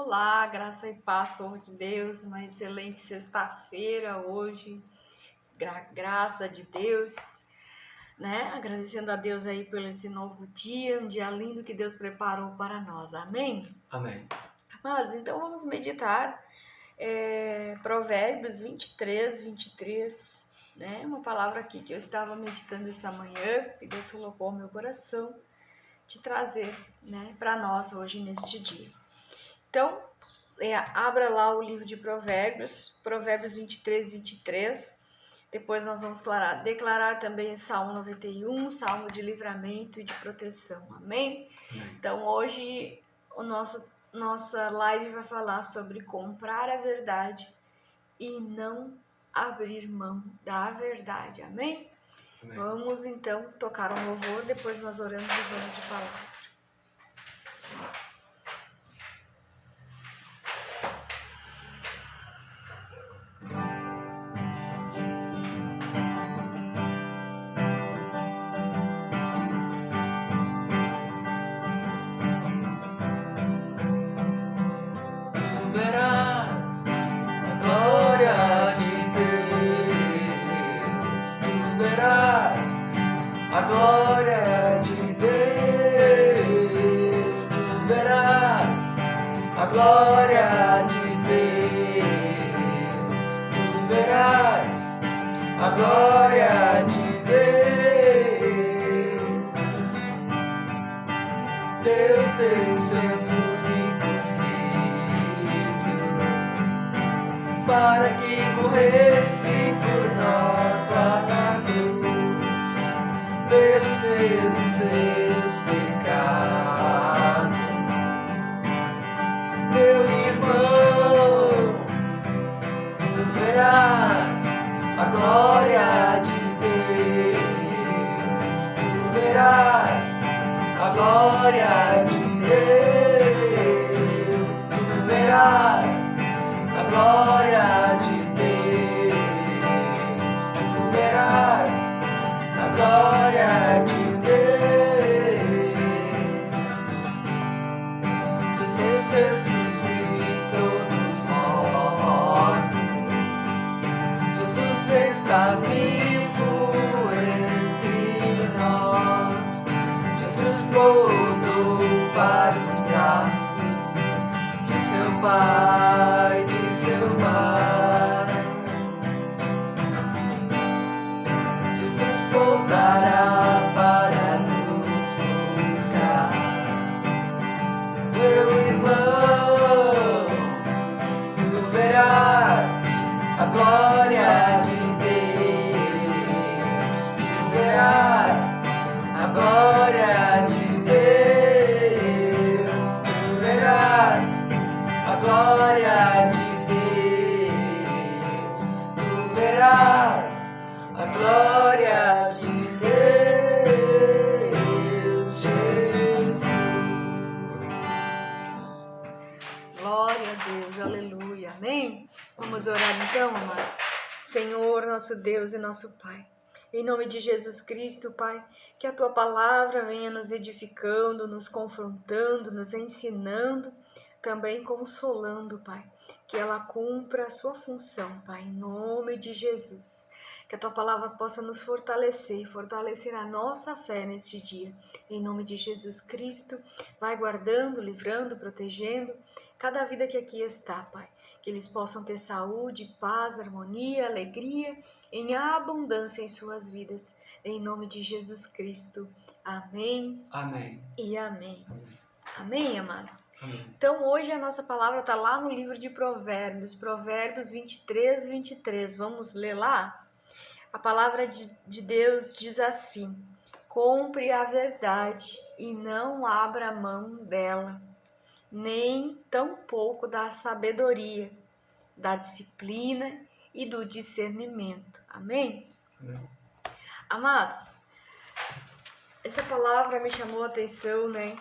Olá, graça e paz, povo de Deus, uma excelente sexta-feira hoje, graça de Deus, né? Agradecendo a Deus aí pelo esse novo dia, um dia lindo que Deus preparou para nós, amém? Amém. Amados, então vamos meditar Provérbios 23, né? Uma palavra aqui que eu estava meditando essa manhã, que Deus colocou no meu coração, de trazer, né, para nós hoje neste dia. Então, abra lá o livro de Provérbios 23. Depois nós vamos declarar também o Salmo 91, Salmo de livramento e de proteção. Amém? Então, hoje, nossa live vai falar sobre comprar a verdade e não abrir mão da verdade. Amém? Amém. Vamos, então, tocar um louvor, depois nós oramos e vamos de palavra. A glória de Deus, tu verás a glória de Deus, tu verás a glória de Deus. Deus deu seu único Filho para que morresse por nós lá na pelos meus e seus pecados. Meu irmão, tu verás a glória de Deus, tu verás a glória de Deus, tu verás a glória de Deus, tu verás a glória de Deus. Jesus ressuscitou dos mortos, Jesus está vivo entre nós, Jesus voltou para os braços de seu Pai, de seu Pai. Voltará para nos buscar. Meu irmão, tu verás a glória de Deus, tu verás a glória de Deus, tu verás a glória de Deus, tu verás a glória de Deus, Jesus. Glória a Deus, aleluia, amém? Vamos orar então, amados. Senhor, nosso Deus e nosso Pai, em nome de Jesus Cristo, Pai, que a Tua palavra venha nos edificando, nos confrontando, nos ensinando, também consolando, Pai, que ela cumpra a sua função, Pai, em nome de Jesus. Que a Tua palavra possa nos fortalecer a nossa fé neste dia. Em nome de Jesus Cristo, vai guardando, livrando, protegendo cada vida que aqui está, Pai. Que eles possam ter saúde, paz, harmonia, alegria, em abundância em suas vidas. Em nome de Jesus Cristo. Amém. Amém. E amém. Amém, amados? Amém. Então, hoje a nossa palavra está lá no livro de Provérbios 23. Vamos ler lá? A palavra de Deus diz assim: compre a verdade e não abra mão dela, nem tampouco da sabedoria, da disciplina e do discernimento. Amém? Amém. Amados, essa palavra me chamou a atenção, né?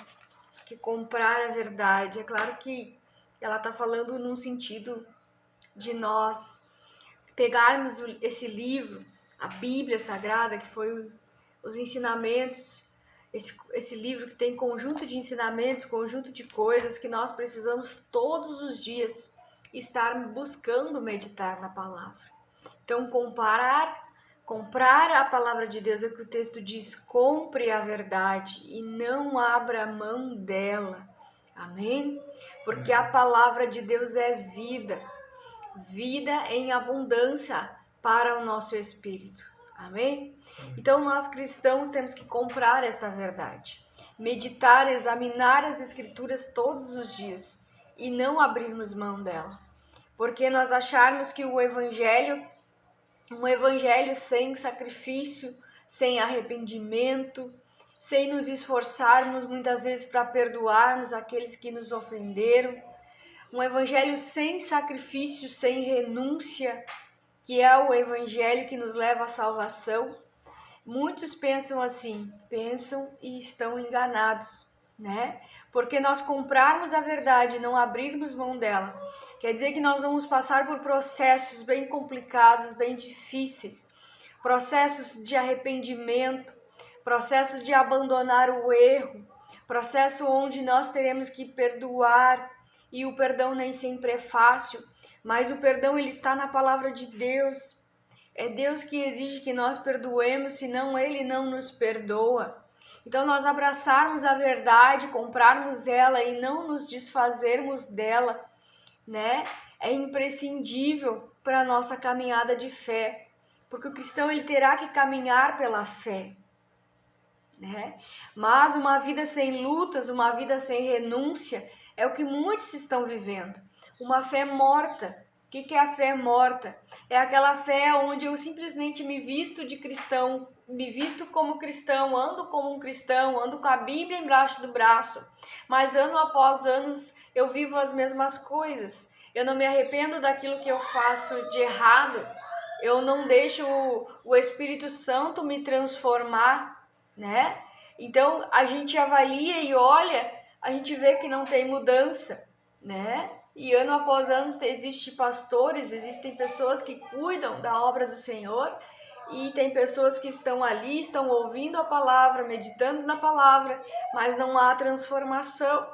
Que comprar a verdade. É claro que ela está falando num sentido de nós pegarmos esse livro, a Bíblia Sagrada, que foi os ensinamentos esse livro que tem conjunto de ensinamentos, conjunto de coisas que nós precisamos todos os dias estar buscando meditar na palavra. Então, comprar a palavra de Deus é o que o texto diz: compre a verdade e não abra mão dela. Amém? Porque a palavra de Deus é vida, vida em abundância para o nosso espírito. Amém? Então nós cristãos temos que comprar esta verdade, meditar, examinar as escrituras todos os dias e não abrirmos mão dela. Porque nós acharmos que um evangelho sem sacrifício, sem arrependimento, sem nos esforçarmos muitas vezes para perdoarmos aqueles que nos ofenderam, um evangelho sem sacrifício, sem renúncia, que é o evangelho que nos leva à salvação. Muitos pensam assim, pensam e estão enganados, né? Porque nós comprarmos a verdade e não abrirmos mão dela, quer dizer que nós vamos passar por processos bem complicados, bem difíceis, processos de arrependimento, processos de abandonar o erro, processo onde nós teremos que perdoar, e o perdão nem sempre é fácil, mas o perdão ele está na palavra de Deus. É Deus que exige que nós perdoemos, senão Ele não nos perdoa. Então nós abraçarmos a verdade, comprarmos ela e não nos desfazermos dela, né? É imprescindível para a nossa caminhada de fé, porque o cristão ele terá que caminhar pela fé, né? Mas uma vida sem lutas, uma vida sem renúncia, é o que muitos estão vivendo. Uma fé morta. O que é a fé morta? É aquela fé onde eu simplesmente me visto de cristão, me visto como cristão, ando como um cristão, ando com a Bíblia embaixo do braço, mas ano após ano eu vivo as mesmas coisas. Eu não me arrependo daquilo que eu faço de errado, eu não deixo o Espírito Santo me transformar, né? Então a gente avalia e olha, a gente vê que não tem mudança, né? E ano após ano existem pastores, existem pessoas que cuidam da obra do Senhor e tem pessoas que estão ali, estão ouvindo a palavra, meditando na palavra, mas não há transformação.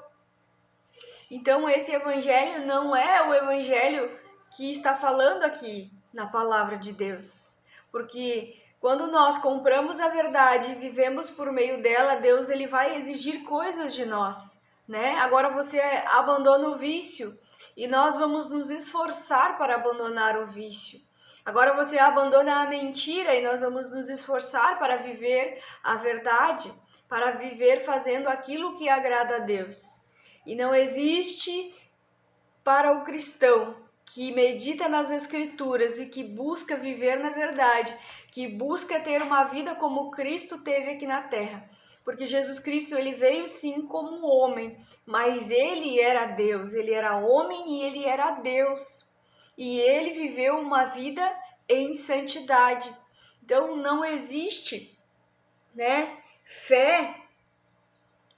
Então esse evangelho não é o evangelho que está falando aqui na palavra de Deus. Porque quando nós compramos a verdade e vivemos por meio dela, Deus ele vai exigir coisas de nós, né? Agora você abandona o vício e nós vamos nos esforçar para abandonar o vício. Agora você abandona a mentira e nós vamos nos esforçar para viver a verdade, para viver fazendo aquilo que agrada a Deus. E não existe para o cristão que medita nas Escrituras e que busca viver na verdade, que busca ter uma vida como Cristo teve aqui na terra. Porque Jesus Cristo ele veio sim como homem, mas ele era Deus, ele era homem e ele era Deus. E ele viveu uma vida em santidade. Então não existe, né, fé,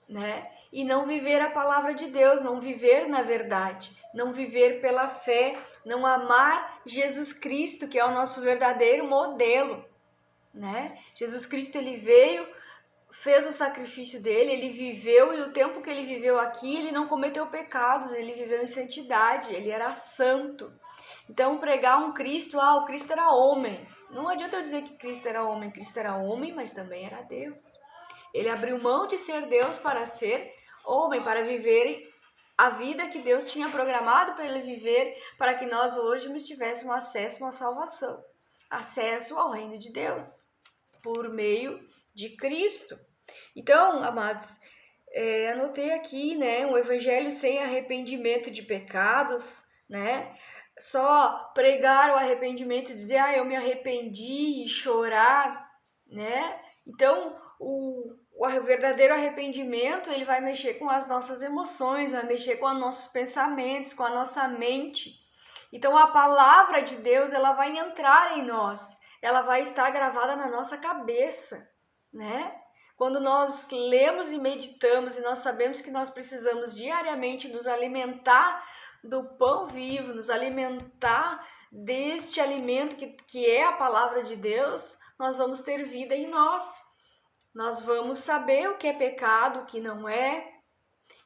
né, e não viver a palavra de Deus, não viver na verdade, não viver pela fé, não amar Jesus Cristo, que é o nosso verdadeiro modelo, né? Jesus Cristo ele veio, fez o sacrifício dele, ele viveu e o tempo que ele viveu aqui, ele não cometeu pecados, ele viveu em santidade, ele era santo. Então pregar um Cristo, o Cristo era homem. Não adianta eu dizer que Cristo era homem, mas também era Deus. Ele abriu mão de ser Deus para ser homem, para viver a vida que Deus tinha programado para ele viver, para que nós hoje tivéssemos acesso à salvação, acesso ao reino de Deus, por meio de Cristo. Então, amados, anotei aqui, né, um evangelho sem arrependimento de pecados, né? Só pregar o arrependimento, dizer, eu me arrependi e chorar, né? Então, o verdadeiro arrependimento, ele vai mexer com as nossas emoções, vai mexer com os nossos pensamentos, com a nossa mente. Então, a palavra de Deus, ela vai entrar em nós, ela vai estar gravada na nossa cabeça, né? Quando nós lemos e meditamos e nós sabemos que nós precisamos diariamente nos alimentar do pão vivo, nos alimentar deste alimento que é a palavra de Deus, nós vamos ter vida em nós. nós vamos saber o que é pecado, o que não é.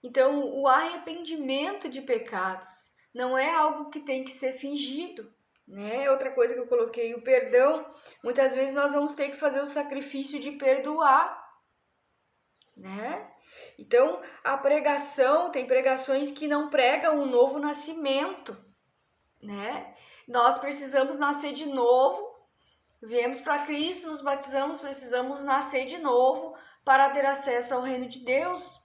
Então, o arrependimento de pecados não é algo que tem que ser fingido, né? Outra coisa que eu coloquei, o perdão, muitas vezes nós vamos ter que fazer o sacrifício de perdoar, né? Então, a pregação, tem pregações que não pregam um novo nascimento, né? Nós precisamos nascer de novo, viemos para Cristo, nos batizamos, precisamos nascer de novo para ter acesso ao reino de Deus,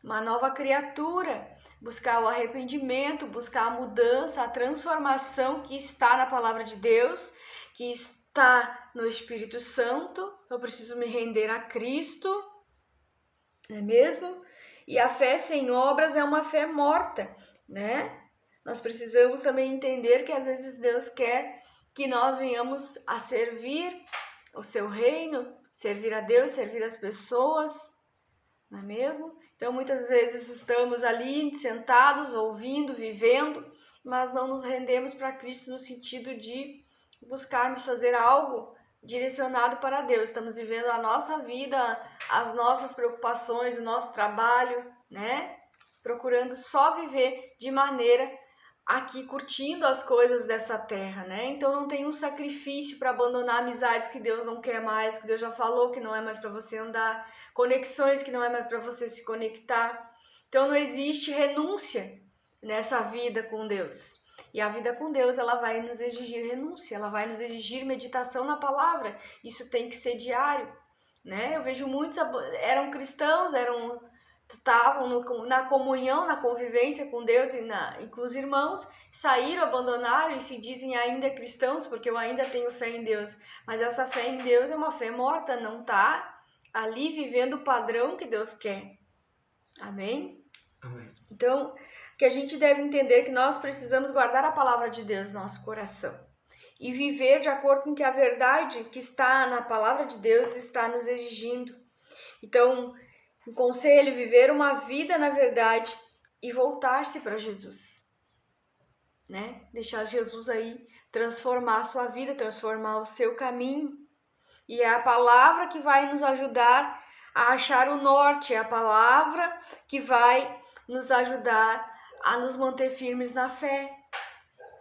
uma nova criatura, buscar o arrependimento, buscar a mudança, a transformação que está na palavra de Deus, que está no Espírito Santo. Eu preciso me render a Cristo, não é mesmo? E a fé sem obras é uma fé morta, né? Nós precisamos também entender que às vezes Deus quer que nós venhamos a servir o seu reino, servir a Deus, servir as pessoas, não é mesmo? Então muitas vezes estamos ali sentados, ouvindo, vivendo, mas não nos rendemos para Cristo no sentido de buscarmos fazer algo direcionado para Deus. Estamos vivendo a nossa vida, as nossas preocupações, o nosso trabalho, né? Procurando só viver de maneira aqui, curtindo as coisas dessa terra, né? Então não tem um sacrifício para abandonar amizades que Deus não quer mais, que Deus já falou que não é mais para você andar, conexões que não é mais para você se conectar. Então não existe renúncia nessa vida com Deus. E a vida com Deus, ela vai nos exigir renúncia, ela vai nos exigir meditação na palavra. Isso tem que ser diário, né? Eu vejo muitos, eram cristãos, estavam na comunhão, na convivência com Deus e com os irmãos, saíram, abandonaram e se dizem ainda cristãos, porque eu ainda tenho fé em Deus. Mas essa fé em Deus é uma fé morta, não está ali vivendo o padrão que Deus quer. Amém? Amém. Então, que a gente deve entender que nós precisamos guardar a palavra de Deus no nosso coração e viver de acordo com que a verdade que está na palavra de Deus está nos exigindo. Então, um conselho, viver uma vida na verdade e voltar-se para Jesus, né? Deixar Jesus aí transformar a sua vida, transformar o seu caminho. E é a palavra que vai nos ajudar a achar o norte, é a palavra que vai nos ajudar a nos manter firmes na fé,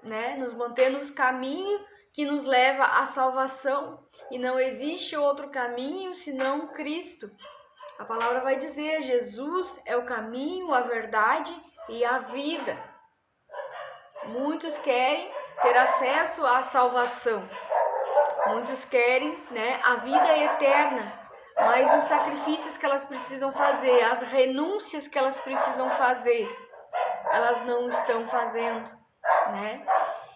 né? Nos manter nos caminhos que nos leva à salvação. E não existe outro caminho senão Cristo. A palavra vai dizer, Jesus é o caminho, a verdade e a vida. Muitos querem ter acesso à salvação. Muitos querem, né, a vida eterna. Mas os sacrifícios que elas precisam fazer, as renúncias que elas precisam fazer, elas não estão fazendo, né?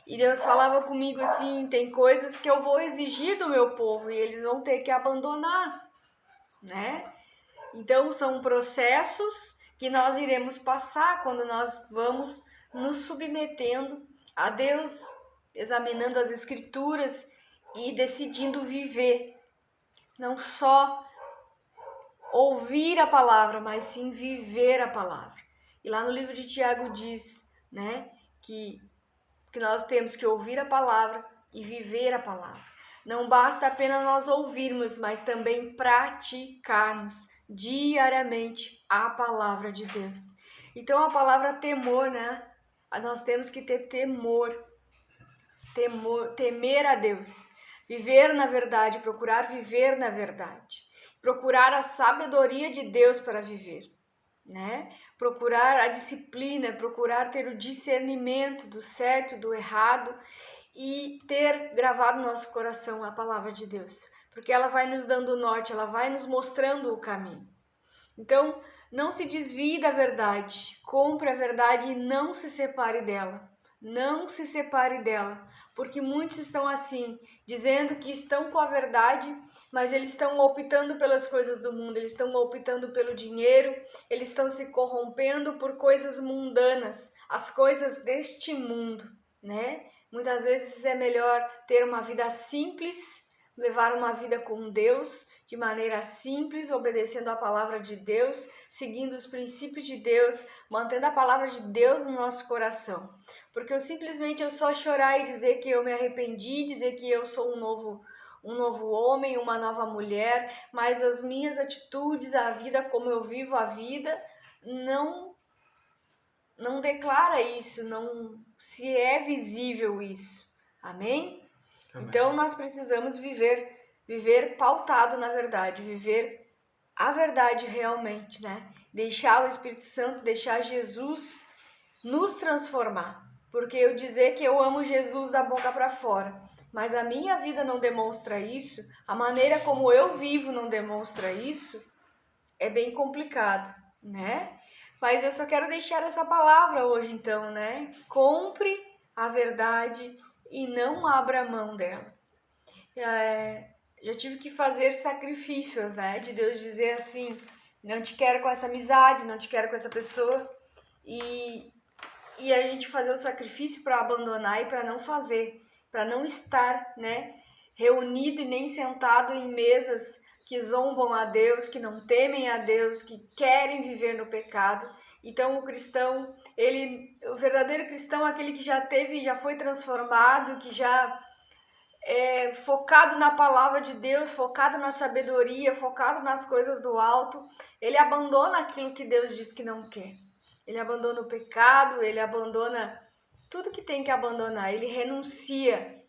E Deus falava comigo assim, tem coisas que eu vou exigir do meu povo e eles vão ter que abandonar, né? Então, são processos que nós iremos passar quando nós vamos nos submetendo a Deus, examinando as Escrituras e decidindo viver. Não só ouvir a palavra, mas sim viver a palavra. E lá no livro de Tiago diz, né, que nós temos que ouvir a palavra e viver a palavra. Não basta apenas nós ouvirmos, mas também praticarmos diariamente a palavra de Deus. Então a palavra temor, né? Nós temos que ter temor, temer a Deus, viver na verdade, procurar viver na verdade, procurar a sabedoria de Deus para viver, né? Procurar a disciplina, procurar ter o discernimento do certo e do errado e ter gravado no nosso coração a palavra de Deus, porque ela vai nos dando o norte, ela vai nos mostrando o caminho. Então, não se desvie da verdade, compre a verdade e não se separe dela. Não se separe dela, porque muitos estão assim, dizendo que estão com a verdade, mas eles estão optando pelas coisas do mundo, eles estão optando pelo dinheiro, eles estão se corrompendo por coisas mundanas, as coisas deste mundo, né? Muitas vezes é melhor ter uma vida simples, levar uma vida com Deus, de maneira simples, obedecendo a palavra de Deus, seguindo os princípios de Deus, mantendo a palavra de Deus no nosso coração. Porque eu só chorar e dizer que eu me arrependi, dizer que eu sou um um novo homem, uma nova mulher, mas as minhas atitudes, a vida como eu vivo a vida, não declara isso, não se é visível isso. Amém? Então nós precisamos viver pautado na verdade, viver a verdade realmente, né? Deixar o Espírito Santo, deixar Jesus nos transformar. Porque eu dizer que eu amo Jesus da boca para fora, mas a minha vida não demonstra isso, a maneira como eu vivo não demonstra isso, é bem complicado, né? Mas eu só quero deixar essa palavra hoje então, né? Compre a verdade e não abra mão dela. Já tive que fazer sacrifícios, né? De Deus dizer assim, não te quero com essa amizade, não te quero com essa pessoa. E a gente fazer o sacrifício para abandonar e para não fazer, para não estar, né, reunido e nem sentado em mesas que zombam a Deus, que não temem a Deus, que querem viver no pecado. Então o cristão, o verdadeiro cristão é aquele que já foi transformado, que já é focado na palavra de Deus, focado na sabedoria, focado nas coisas do alto. Ele abandona aquilo que Deus diz que não quer. Ele abandona o pecado, ele abandona tudo que tem que abandonar, ele renuncia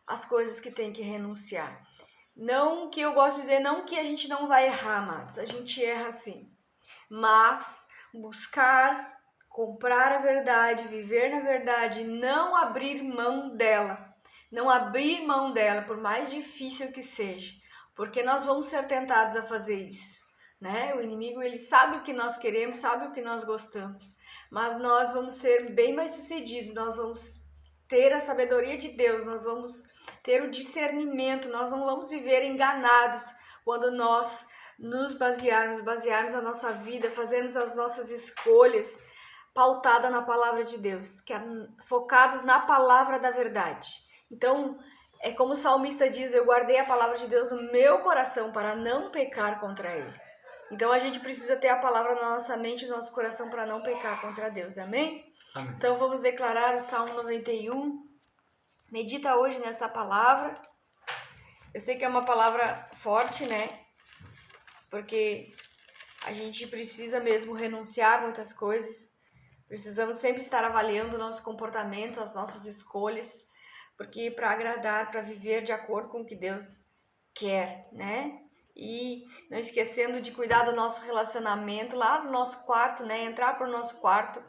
às coisas que tem que renunciar. Não que eu gosto de dizer, não que a gente não vai errar, amados, a gente erra sim, mas buscar, comprar a verdade, viver na verdade, não abrir mão dela, por mais difícil que seja, porque nós vamos ser tentados a fazer isso. Né? O inimigo, ele sabe o que nós queremos, sabe o que nós gostamos, mas nós vamos ser bem mais sucedidos, nós vamos ter a sabedoria de Deus, nós vamos ter o discernimento, nós não vamos viver enganados quando nós nos basearmos a nossa vida, fazermos as nossas escolhas pautada na palavra de Deus, que é focados na palavra da verdade. Então, é como o salmista diz, eu guardei a palavra de Deus no meu coração para não pecar contra ele. Então a gente precisa ter a palavra na nossa mente e no nosso coração para não pecar contra Deus, amém? Amém? Então vamos declarar o Salmo 91. Medita hoje nessa palavra. Eu sei que é uma palavra forte, né? Porque a gente precisa mesmo renunciar muitas coisas. Precisamos sempre estar avaliando o nosso comportamento, as nossas escolhas, porque para agradar, para viver de acordo com o que Deus quer, né? E não esquecendo de cuidar do nosso relacionamento lá no nosso quarto, né? Entrar para o nosso quarto,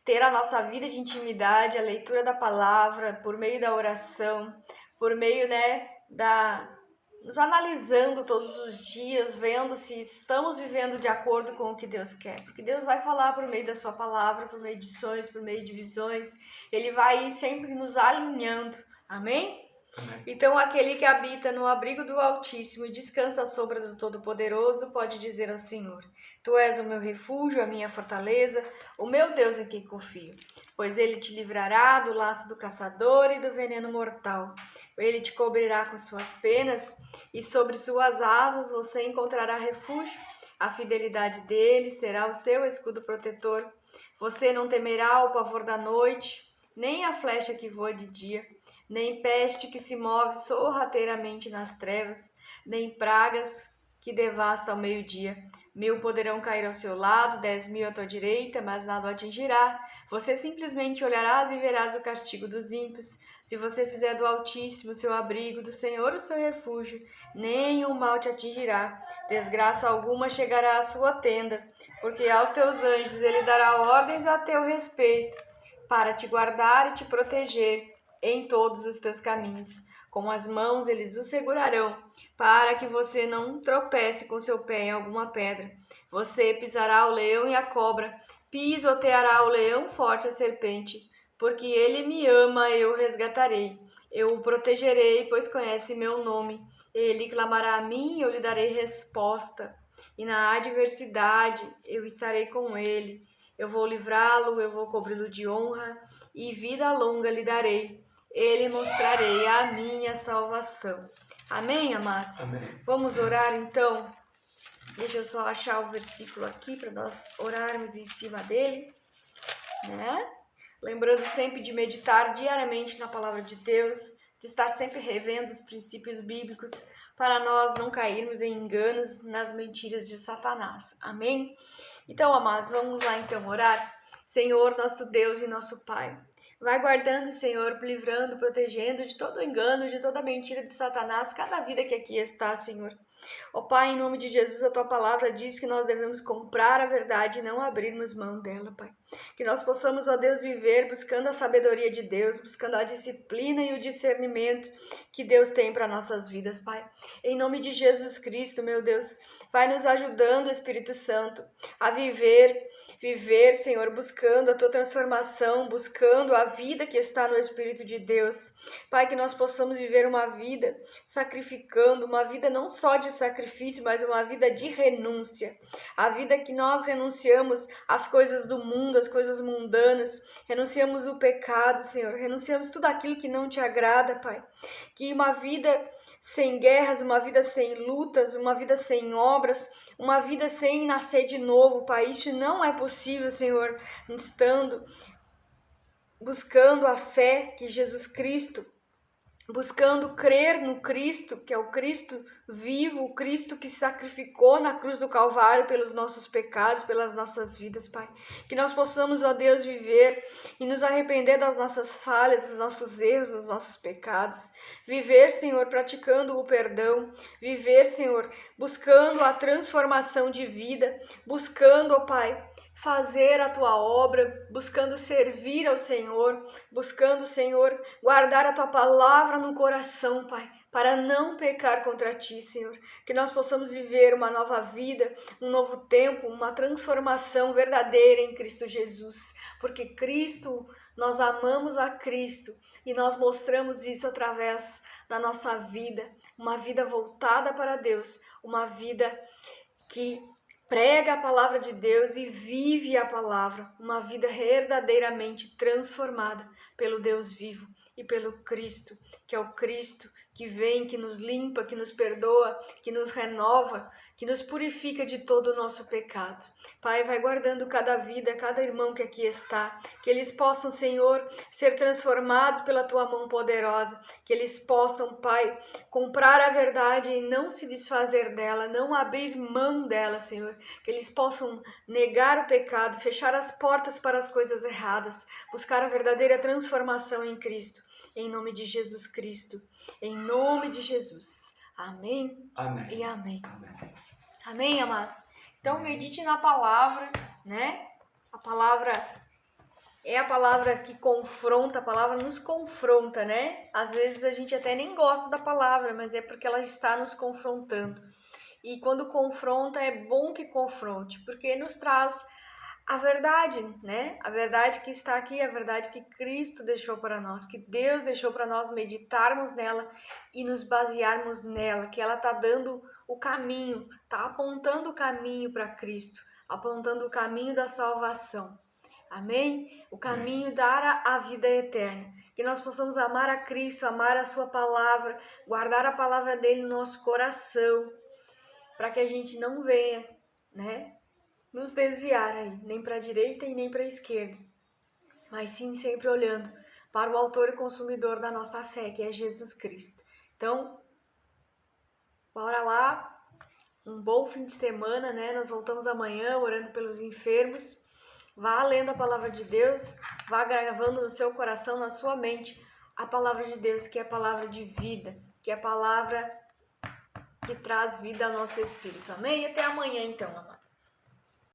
ter a nossa vida de intimidade, a leitura da palavra, por meio da oração, por meio, né, nos analisando todos os dias, vendo se estamos vivendo de acordo com o que Deus quer. Porque Deus vai falar por meio da sua palavra, por meio de sonhos, por meio de visões. Ele vai sempre nos alinhando. Amém? Amém. Então, aquele que habita no abrigo do Altíssimo e descansa à sombra do Todo-Poderoso pode dizer ao Senhor: Tu és o meu refúgio, a minha fortaleza, o meu Deus em quem confio. Pois ele te livrará do laço do caçador e do veneno mortal. Ele te cobrirá com suas penas e sobre suas asas você encontrará refúgio. A fidelidade dele será o seu escudo protetor. Você não temerá o pavor da noite, nem a flecha que voa de dia, nem peste que se move sorrateiramente nas trevas, nem pragas que devastam ao meio-dia. 1000 poderão cair ao seu lado, 10.000 à tua direita, mas nada o atingirá. Você simplesmente olharás e verás o castigo dos ímpios. Se você fizer do Altíssimo seu abrigo, do Senhor o seu refúgio, nenhum mal te atingirá. Desgraça alguma chegará à sua tenda, porque aos teus anjos ele dará ordens a teu respeito, para te guardar e te proteger em todos os teus caminhos. Com as mãos eles o segurarão, para que você não tropece com seu pé em alguma pedra. Você pisará o leão e a cobra, pisoteará o leão forte e a serpente. Porque ele me ama, eu o resgatarei. Eu o protegerei, pois conhece meu nome. Ele clamará a mim e eu lhe darei resposta. E na adversidade eu estarei com ele. Eu vou livrá-lo, eu vou cobri-lo de honra, e vida longa lhe darei. Ele mostrarei a minha salvação. Amém, amados? Amém. Vamos orar então. Deixa eu só achar o versículo aqui para nós orarmos em cima dele, né? Lembrando sempre de meditar diariamente na palavra de Deus, de estar sempre revendo os princípios bíblicos para nós não cairmos em enganos nas mentiras de Satanás. Amém? Então, amados, vamos lá então orar. Senhor, nosso Deus e nosso Pai, vai guardando, Senhor, livrando, protegendo de todo engano, de toda mentira de Satanás, cada vida que aqui está, Senhor. Ó Pai, em nome de Jesus, a Tua palavra diz que nós devemos comprar a verdade e não abrirmos mão dela, Pai. Que nós possamos, ó Deus, viver buscando a sabedoria de Deus, buscando a disciplina e o discernimento que Deus tem para nossas vidas, Pai. Em nome de Jesus Cristo, meu Deus, vai nos ajudando, Espírito Santo, a viver, Senhor, buscando a Tua transformação, buscando a vida que está no Espírito de Deus. Pai, que nós possamos viver uma vida sacrificando, uma vida não só de sacrifício, mas uma vida de renúncia. A vida que nós renunciamos às coisas do mundo, às coisas mundanas, renunciamos o pecado, Senhor, renunciamos tudo aquilo que não te agrada, Pai. Que uma vida sem guerras, uma vida sem lutas, uma vida sem obras, uma vida sem nascer de novo, Pai. Isso não é possível, Senhor, buscando a fé que Jesus Cristo, buscando crer no Cristo, que é o Cristo vivo, o Cristo que sacrificou na cruz do Calvário pelos nossos pecados, pelas nossas vidas, Pai. Que nós possamos, ó Deus, viver e nos arrepender das nossas falhas, dos nossos erros, dos nossos pecados. Viver, Senhor, praticando o perdão. Viver, Senhor, buscando a transformação de vida. Buscando, ó Pai, fazer a Tua obra, buscando servir ao Senhor, buscando, Senhor, guardar a Tua palavra no coração, Pai, para não pecar contra Ti, Senhor. Que nós possamos viver uma nova vida, um novo tempo, uma transformação verdadeira em Cristo Jesus, porque Cristo, nós amamos a Cristo e nós mostramos isso através da nossa vida, uma vida voltada para Deus, uma vida que prega a palavra de Deus e vive a palavra, uma vida verdadeiramente transformada pelo Deus vivo e pelo Cristo, que é o Cristo que vem, que nos limpa, que nos perdoa, que nos renova, que nos purifica de todo o nosso pecado. Pai, vai guardando cada vida, cada irmão que aqui está, que eles possam, Senhor, ser transformados pela Tua mão poderosa, que eles possam, Pai, comprar a verdade e não se desfazer dela, não abrir mão dela, Senhor, que eles possam negar o pecado, fechar as portas para as coisas erradas, buscar a verdadeira transformação em Cristo, em nome de Jesus Cristo, em nome de Jesus. Amém? Amém. E amém. Amém. Amém, amados? Então, medite na palavra, né? A palavra é a palavra que confronta, a palavra nos confronta, né? Às vezes a gente até nem gosta da palavra, mas é porque ela está nos confrontando. E quando confronta, é bom que confronte, porque nos traz a verdade, né? A verdade que está aqui, a verdade que Cristo deixou para nós, que Deus deixou para nós meditarmos nela e nos basearmos nela, que ela está dando o caminho, está apontando o caminho para Cristo, apontando o caminho da salvação. Amém? O caminho dar a vida eterna. Que nós possamos amar a Cristo, amar a Sua palavra, guardar a palavra dele no nosso coração, para que a gente não venha, né, nos desviar aí, nem para a direita e nem para a esquerda, mas sim sempre olhando para o autor e consumidor da nossa fé, que é Jesus Cristo. Então, bora lá, um bom fim de semana, né? Nós voltamos amanhã orando pelos enfermos. Vá lendo a palavra de Deus, vá gravando no seu coração, na sua mente, a palavra de Deus, que é a palavra de vida, que é a palavra que traz vida ao nosso espírito. Amém? E até amanhã, então, amados.